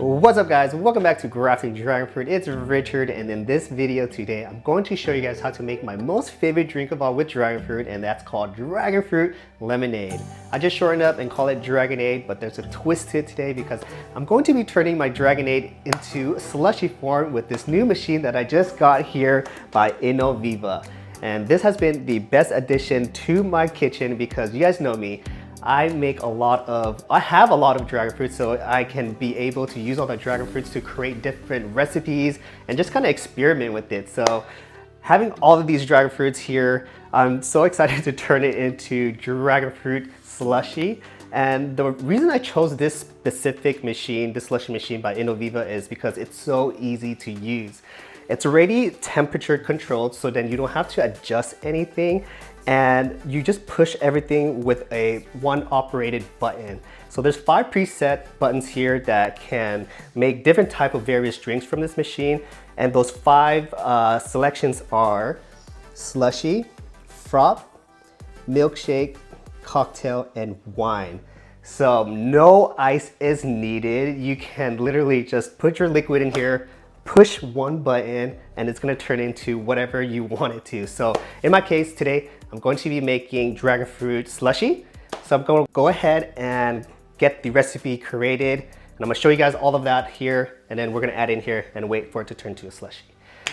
What's up guys, welcome back to Grafting Dragon Fruit. It's Richard, and in this video today I'm going to show you guys how to make my most favorite drink of all with dragon fruit, and that's called dragon fruit lemonade. I just shortened up and call it Dragonade, but there's a twist to it today because I'm going to be turning my Dragonade into slushy form with this new machine that I just got here by INOVIVA. And this has been the best addition to my kitchen because you guys know me. I have a lot of dragon fruit, so I can be able to use all the dragon fruits to create different recipes and just kind of experiment with it. So having all of these dragon fruits here, I'm so excited to turn it into dragon fruit slushy. And the reason I chose this specific machine, this slushy machine by INOVIVA, is because it's so easy to use. It's already temperature controlled, so then you don't have to adjust anything. And you just push everything with a one operated button. So there's 5 preset buttons here that can make different type of various drinks from this machine. And those 5 selections are slushy, froth, milkshake, cocktail, and wine. So no ice is needed. You can literally just put your liquid in here, push one button, and it's gonna turn into whatever you want it to. So in my case today, I'm going to be making dragon fruit slushy. So I'm going to go ahead and get the recipe created. And I'm gonna show you guys all of that here, and then we're gonna add in here and wait for it to turn to a slushy.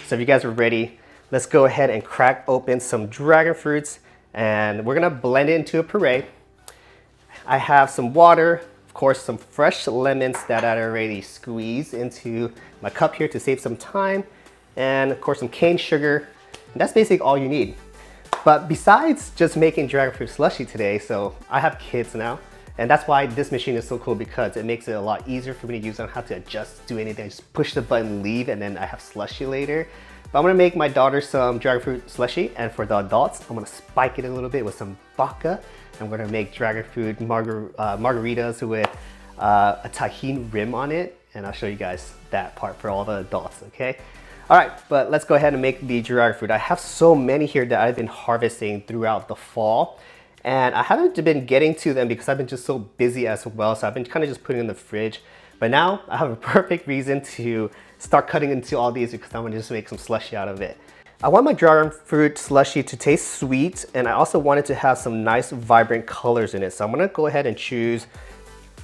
So if you guys are ready, let's go ahead and crack open some dragon fruits, and we're gonna blend it into a puree. I have some water, of course, some fresh lemons that I already squeezed into my cup here to save some time, and of course some cane sugar. And that's basically all you need. But besides just making dragon fruit slushy today, so I have kids now, and that's why this machine is so cool, because it makes it a lot easier for me to use. I don't have to adjust, do anything. I just push the button, leave, and then I have slushy later. But I'm gonna make my daughter some dragon fruit slushy, and for the adults, I'm gonna spike it a little bit with some vodka. I'm gonna make dragon fruit margaritas with a tahini rim on it, and I'll show you guys that part for all the adults, okay? All right, but let's go ahead and make the dragon fruit. I have so many here that I've been harvesting throughout the fall, and I haven't been getting to them because I've been just so busy as well, so I've been kind of just putting in the fridge. But now I have a perfect reason to start cutting into all these because I'm gonna just make some slushy out of it. I want my dragon fruit slushy to taste sweet, and I also want it to have some nice vibrant colors in it. So I'm gonna go ahead and choose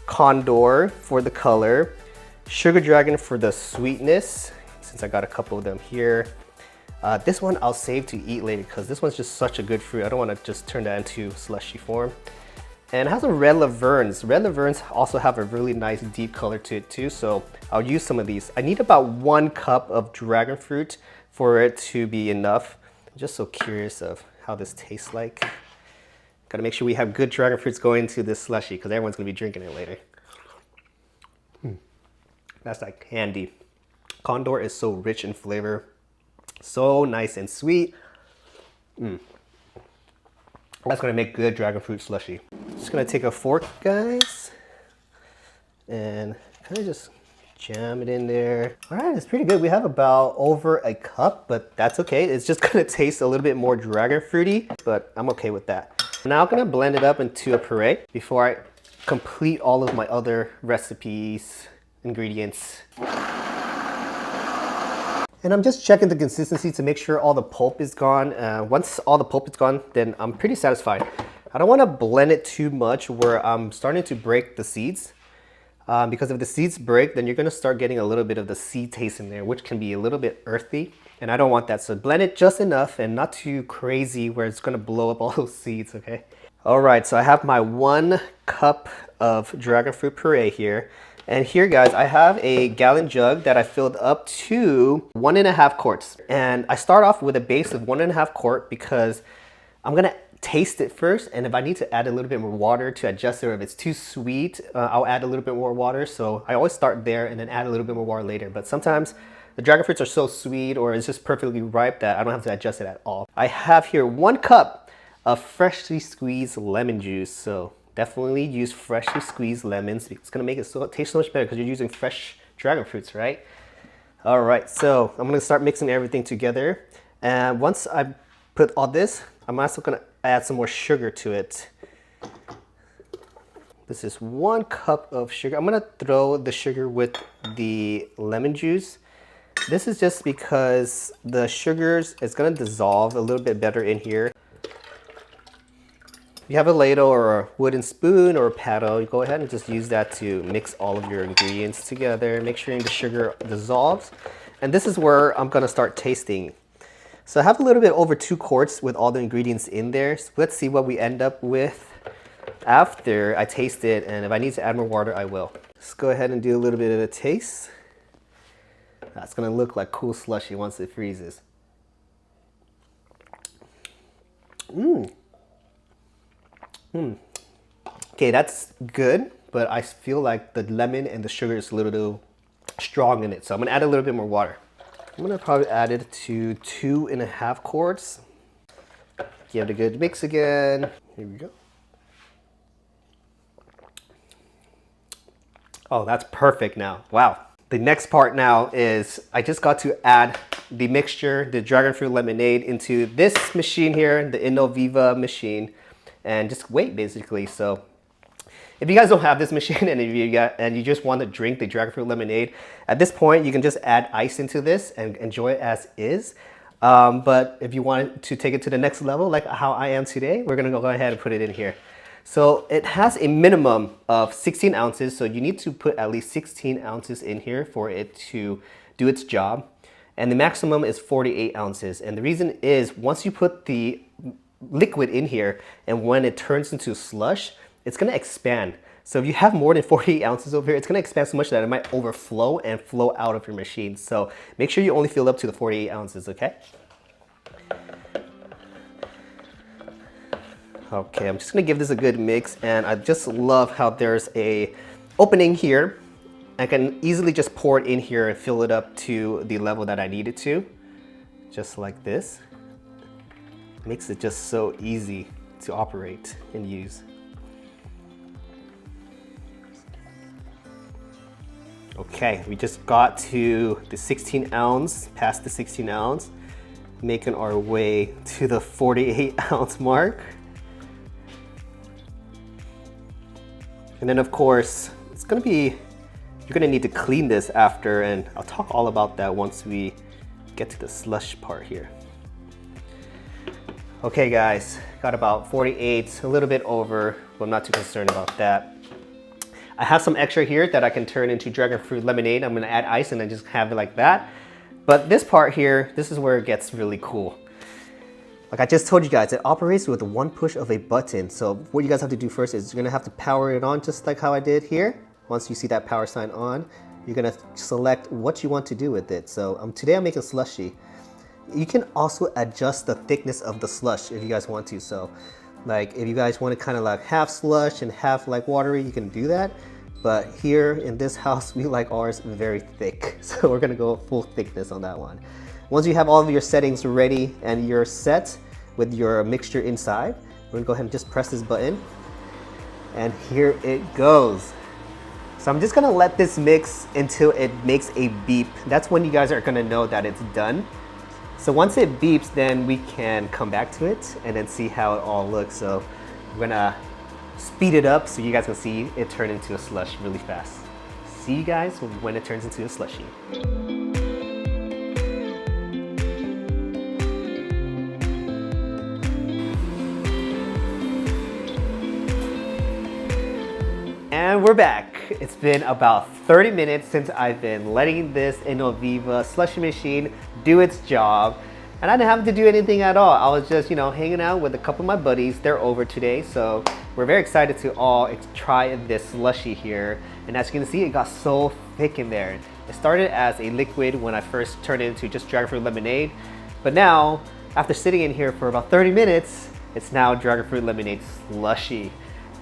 Condor for the color, Sugar Dragon for the sweetness, since I got a couple of them here. This one I'll save to eat later because this one's just such a good fruit. I don't want to just turn that into slushy form. And it has some red lavernes. Red lavernes also have a really nice deep color to it too, so I'll use some of these. I need about 1 cup of dragon fruit for it to be enough. I'm just so curious of how this tastes like. Gotta make sure we have good dragon fruits going into this slushy because everyone's gonna be drinking it later. That's like candy. Condor is so rich in flavor, so nice and sweet. That's gonna make good dragon fruit slushy. Just gonna take a fork, guys, and kind of just jam it in there. All right, it's pretty good. We have about over a cup, but that's okay. It's just gonna taste a little bit more dragon fruity, but I'm okay with that. Now I'm gonna blend it up into a puree before I complete all of my other recipes, ingredients. And I'm just checking the consistency to make sure all the pulp is gone. Once all the pulp is gone, then I'm pretty satisfied. I don't want to blend it too much where I'm starting to break the seeds. Because if the seeds break, then you're going to start getting a little bit of the seed taste in there, which can be a little bit earthy. And I don't want that. So blend it just enough and not too crazy where it's going to blow up all those seeds, okay? All right, so I have my 1 cup of dragon fruit puree here. And here, guys, I have a gallon jug that I filled up to 1.5 quarts. And I start off with a base of 1.5 quart because I'm gonna taste it first. And if I need to add a little bit more water to adjust it, or if it's too sweet, I'll add a little bit more water. So I always start there and then add a little bit more water later. But sometimes the dragon fruits are so sweet or it's just perfectly ripe that I don't have to adjust it at all. I have here 1 cup of freshly squeezed lemon juice. So definitely use freshly squeezed lemons. It's gonna make it taste so much better because you're using fresh dragon fruits, right? All right, so I'm gonna start mixing everything together. And once I put all this, I'm also gonna add some more sugar to it. The This is 1 cup of sugar. I'm gonna throw the sugar with the lemon juice. This is just because the sugars is gonna dissolve a little bit better in here. If you have a ladle or a wooden spoon or a paddle, you go ahead and just use that to mix all of your ingredients together. Make sure the sugar dissolves. And this is where I'm gonna start tasting. So I have a little bit over 2 quarts with all the ingredients in there. So let's see what we end up with after I taste it. And if I need to add more water, I will. Let's go ahead and do a little bit of a taste. That's gonna look like cool slushy once it freezes. Okay, that's good, but I feel like the lemon and the sugar is a little strong in it. So I'm gonna add a little bit more water. I'm gonna probably add it to 2.5 quarts. Give it a good mix again. Here we go. Oh, that's perfect now. Wow. The next part now is I just got to add the mixture, the dragon fruit lemonade, into this machine here, the INOVIVA machine, and just wait basically. So if you guys don't have this machine and you just want to drink the dragon fruit lemonade, at this point you can just add ice into this and enjoy it as is. But if you want to take it to the next level, like how I am today, we're gonna go ahead and put it in here. So it has a minimum of 16 ounces, so you need to put at least 16 ounces in here for it to do its job. And the maximum is 48 ounces. And the reason is once you put the liquid in here and when it turns into slush, it's gonna expand. So if you have more than 48 ounces over here, it's gonna expand so much that it might overflow and flow out of your machine. So make sure you only fill up to the 48 ounces, okay? Okay, I'm just gonna give this a good mix, and I just love how there's a opening here. I can easily just pour it in here and fill it up to the level that I need it to, just like this. Makes it just so easy to operate and use. Okay, we just got to the 16 ounce, past the 16 ounce, making our way to the 48 ounce mark. And then of course, you're gonna need to clean this after, and I'll talk all about that once we get to the slush part here. Okay guys, got about 48, a little bit over, but I'm not too concerned about that. I have some extra here that I can turn into dragon fruit lemonade. I'm gonna add ice and then just have it like that. But this part here, this is where it gets really cool. Like I just told you guys, it operates with one push of a button. So what you guys have to do first is you're gonna have to power it on just like how I did here. Once you see that power sign on, you're gonna select what you want to do with it. So today I'm making slushy. You can also adjust the thickness of the slush if you guys want to. So like if you guys want to kind of like half slush and half like watery, you can do that. But here in this house, we like ours very thick. So we're gonna go full thickness on that one. Once you have all of your settings ready and you're set with your mixture inside, we're gonna go ahead and just press this button. And here it goes. So I'm just gonna let this mix until it makes a beep. That's when you guys are gonna know that it's done. So once it beeps, then we can come back to it and then see how it all looks. So we're gonna speed it up so you guys can see it turn into a slush really fast. See you guys when it turns into a slushy. And we're back. It's been about 30 minutes since I've been letting this INOVIVA Slushy Machine do its job. And I didn't have to do anything at all. I was just, hanging out with a couple of my buddies. They're over today, so we're very excited to all try this slushy here. And as you can see, it got so thick in there. It started as a liquid when I first turned it into just dragon fruit lemonade. But now, after sitting in here for about 30 minutes, it's now dragon fruit lemonade slushy.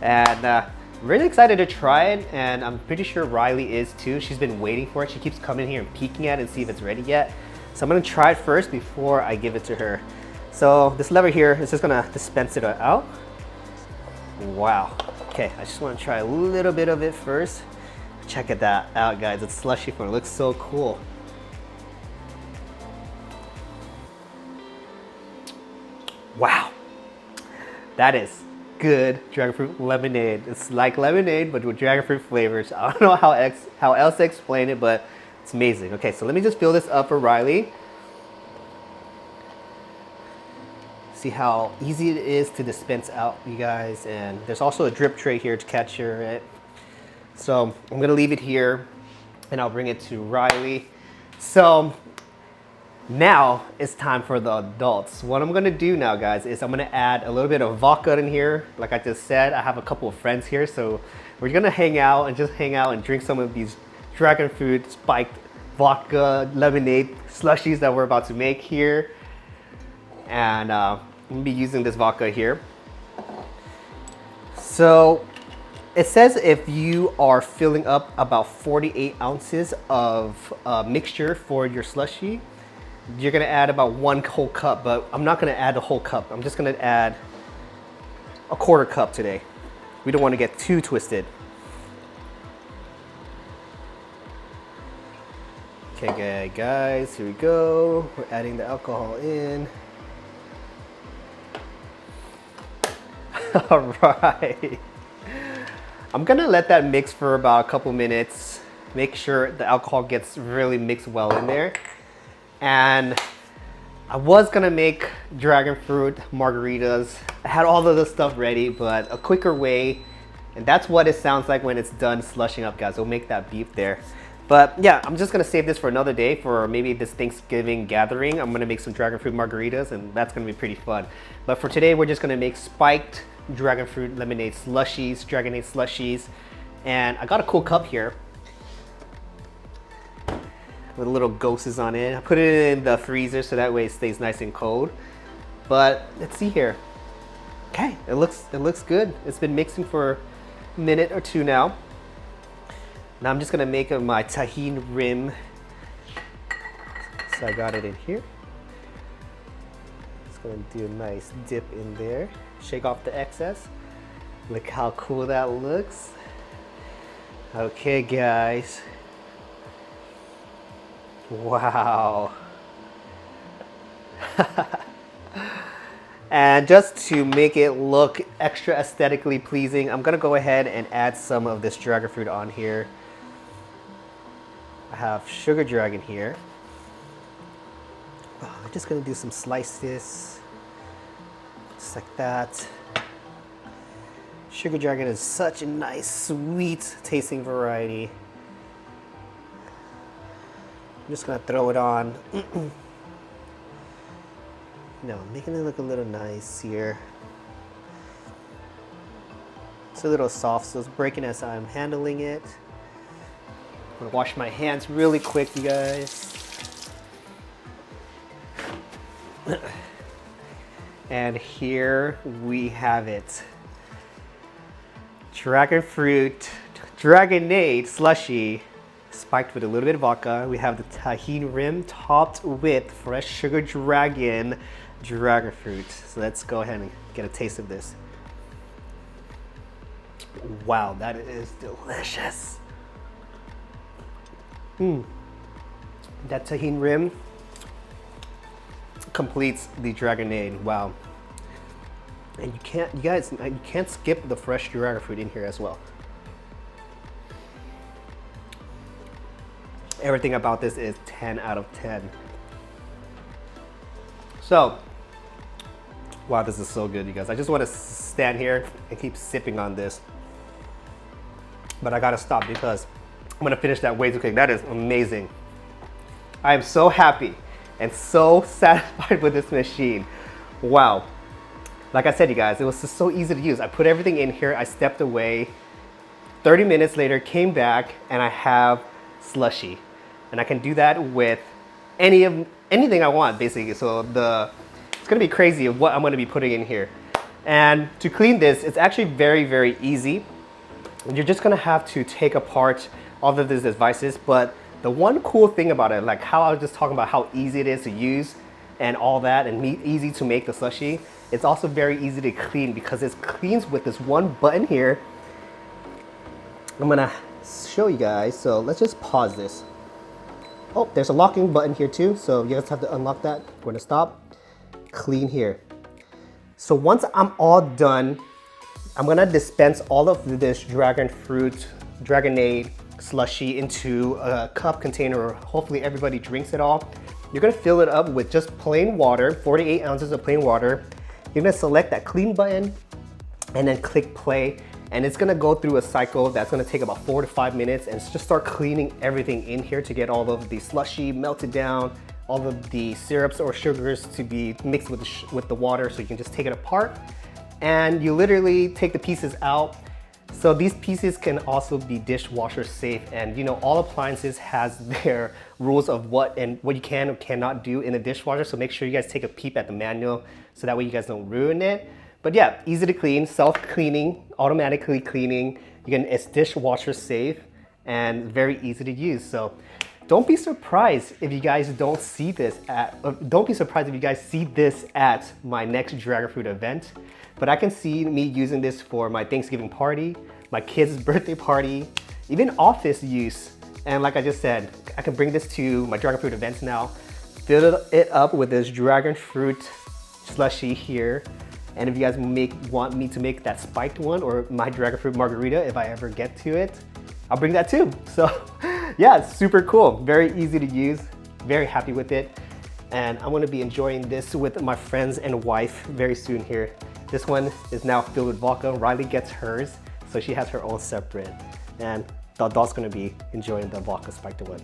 And really excited to try it, and I'm pretty sure Riley is too. She's been waiting for it. She keeps coming here and peeking at it and see if it's ready yet. So I'm gonna try it first before I give it to her. So this lever here is just gonna dispense it out. Wow. Okay, I just wanna try a little bit of it first. Check that out, guys. It's slushy form. It looks so cool. Wow. That is good dragon fruit lemonade. It's like lemonade, but with dragon fruit flavors. I don't know how else to explain it, but it's amazing. Okay, so let me just fill this up for Riley. See how easy it is to dispense out, you guys. And there's also a drip tray here to capture it. So I'm gonna leave it here and I'll bring it to Riley. So now it's time for the adults. What I'm gonna do now, guys, is I'm gonna add a little bit of vodka in here. Like I just said, I have a couple of friends here, so we're gonna hang out and drink some of these dragon fruit spiked vodka lemonade slushies that we're about to make here. And I'm gonna be using this vodka here. So it says if you are filling up about 48 ounces of mixture for your slushie, you're gonna add about 1 whole cup, but I'm not gonna add the whole cup. I'm just gonna add a 1/4 cup today. We don't wanna get too twisted. Okay, guys, here we go. We're adding the alcohol in. All right. I'm gonna let that mix for about a couple minutes. Make sure the alcohol gets really mixed well in there. And I was gonna make dragon fruit margaritas. I had all of the stuff ready, but a quicker way, and that's what it sounds like when it's done slushing up, guys. We'll make that beef there. But yeah, I'm just gonna save this for another day, for maybe this Thanksgiving gathering. I'm gonna make some dragon fruit margaritas, and that's gonna be pretty fun. But for today, we're just gonna make spiked dragon fruit lemonade slushies, dragonade slushies. And I got a cool cup here with little ghosts on it. I put it in the freezer so that way it stays nice and cold. But let's see here. Okay, it looks good. It's been mixing for a minute or two now. Now I'm just gonna make my tahini rim. So I got it in here. Just gonna do a nice dip in there. Shake off the excess. Look how cool that looks. Okay, guys. Wow. And just to make it look extra aesthetically pleasing, I'm gonna go ahead and add some of this dragon fruit on here. I have sugar dragon here. I'm just gonna do some slices, just like that. Sugar dragon is such a nice, sweet tasting variety. I'm just gonna throw it on. No, making it look a little nice here. It's a little soft, so it's breaking as I'm handling it. I'm gonna wash my hands really quick, you guys. And here we have it. Dragon fruit, dragonade slushy, spiked with a little bit of vodka. We have the tahini rim topped with fresh sugar dragon fruit. So let's go ahead and get a taste of this. Wow, that is delicious. That tahini rim completes the dragonade. Wow. And you guys can't skip the fresh dragon fruit in here as well. Everything about this is 10 out of 10. So, wow, this is so good, you guys. I just want to stand here and keep sipping on this. But I gotta stop because I'm gonna finish that way too quick. That is amazing. I am so happy and so satisfied with this machine. Wow. Like I said, you guys, it was just so easy to use. I put everything in here, I stepped away. 30 minutes later, came back, and I have slushy. And I can do that with anything I want, basically. So it's gonna be crazy of what I'm gonna be putting in here. And to clean this, it's actually very, very easy. You're just gonna have to take apart all of these devices, but the one cool thing about it, like how I was just talking about how easy it is to use and all that, and easy to make the slushy, it's also very easy to clean because it cleans with this one button here. I'm gonna show you guys, so let's just pause this. Oh, there's a locking button here too, so you guys have to unlock that. We're gonna stop, clean here. So once I'm all done I'm gonna dispense all of this Dragonade slushy into a cup container, or hopefully everybody drinks it all. You're gonna fill it up with just plain water, 48 ounces of plain water. You're gonna select that clean button and then click play. And it's gonna go through a cycle that's gonna take about 4 to 5 minutes, and just start cleaning everything in here to get all of the slushy melted down, all of the syrups or sugars to be mixed with the water, so you can just take it apart. And you literally take the pieces out. So these pieces can also be dishwasher safe, and you know, all appliances has their rules of what you can or cannot do in the dishwasher. So make sure you guys take a peep at the manual so that way you guys don't ruin it. But yeah, easy to clean, self-cleaning, automatically cleaning. It's dishwasher safe and very easy to use. So don't be surprised if you guys don't see this don't be surprised if you guys see this at my next Dragon Fruit event. But I can see me using this for my Thanksgiving party, my kids' birthday party, even office use. And like I just said, I can bring this to my Dragon Fruit events now, fill it up with this Dragon Fruit slushy here. And if you guys want me to make that spiked one, or my Dragon Fruit margarita, if I ever get to it, I'll bring that too. So yeah, it's super cool. Very easy to use, very happy with it. And I'm gonna be enjoying this with my friends and wife very soon here. This one is now filled with vodka. Riley gets hers, so she has her own separate. And the adult's gonna be enjoying the vodka spiked one.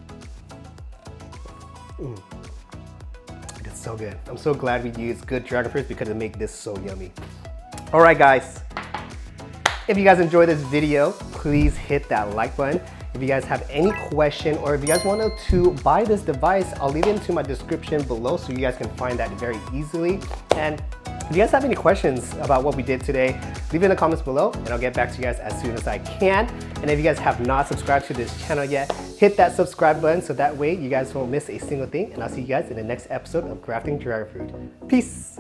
It's so good. I'm so glad we used good dragon fruits because it makes this so yummy. All right, guys. If you guys enjoyed this video, please hit that like button. If you guys have any question, or if you guys want to buy this device, I'll leave it into my description below so you guys can find that very easily. And if you guys have any questions about what we did today, leave it in the comments below and I'll get back to you guys as soon as I can. And if you guys have not subscribed to this channel yet, hit that subscribe button so that way you guys won't miss a single thing. And I'll see you guys in the next episode of Grafting Dragon Fruit. Peace.